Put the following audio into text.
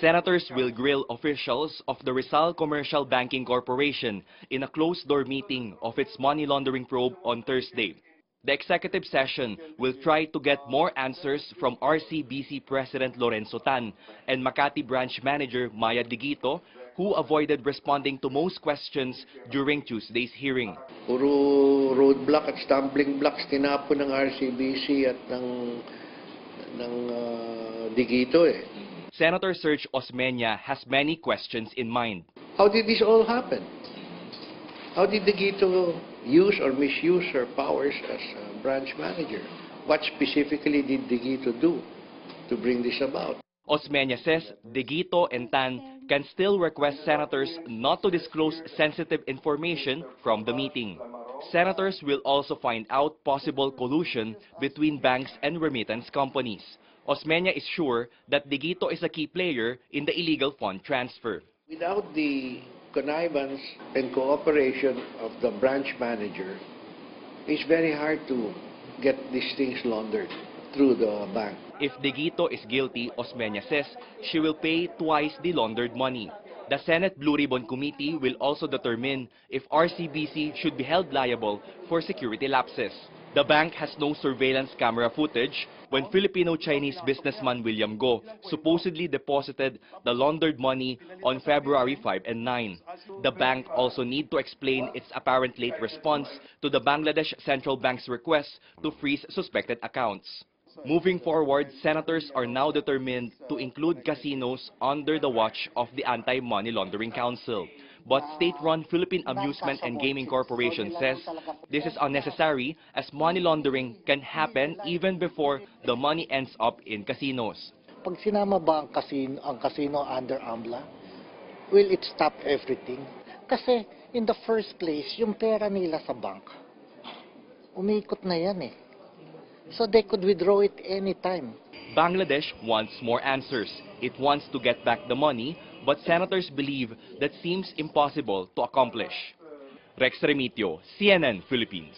Senators will grill officials of the Rizal Commercial Banking Corporation in a closed-door meeting of its money laundering probe on Thursday. The executive session will try to get more answers from RCBC President Lorenzo Tan and Makati Branch Manager Maya Digito, who avoided responding to most questions during Tuesday's hearing. Puro roadblock at stumbling blocks tinapo ng RCBC at ng Digito eh. Senator Serge Osmeña has many questions in mind. How did this all happen? How did Digito use or misuse her powers as a branch manager? What specifically did Digito do to bring this about? Osmeña says Digito and Tan can still request senators not to disclose sensitive information from the meeting. Senators will also find out possible collusion between banks and remittance companies. Osmeña is sure that Digito is a key player in the illegal fund transfer. Without the connivance and cooperation of the branch manager, it's very hard to get these things laundered through the bank. If Digito is guilty, Osmeña says she will pay twice the laundered money. The Senate Blue Ribbon Committee will also determine if RCBC should be held liable for security lapses. The bank has no surveillance camera footage when Filipino-Chinese businessman William Go supposedly deposited the laundered money on February 5 and 9. The bank also need to explain its apparent late response to the Bangladesh Central Bank's request to freeze suspected accounts. Moving forward, senators are now determined to include casinos under the watch of the Anti-Money Laundering Council. But state-run Philippine Amusement and Gaming Corporation says this is unnecessary as money laundering can happen even before the money ends up in casinos. Pag sinama ba ang casino under AMLA, will it stop everything? Kasi in the first place, yung pera nila sa bank, umiikot na yan eh. So they could withdraw it anytime. Bangladesh wants more answers. It wants to get back the money, but senators believe that seems impossible to accomplish. Rex Remitio, CNN Philippines.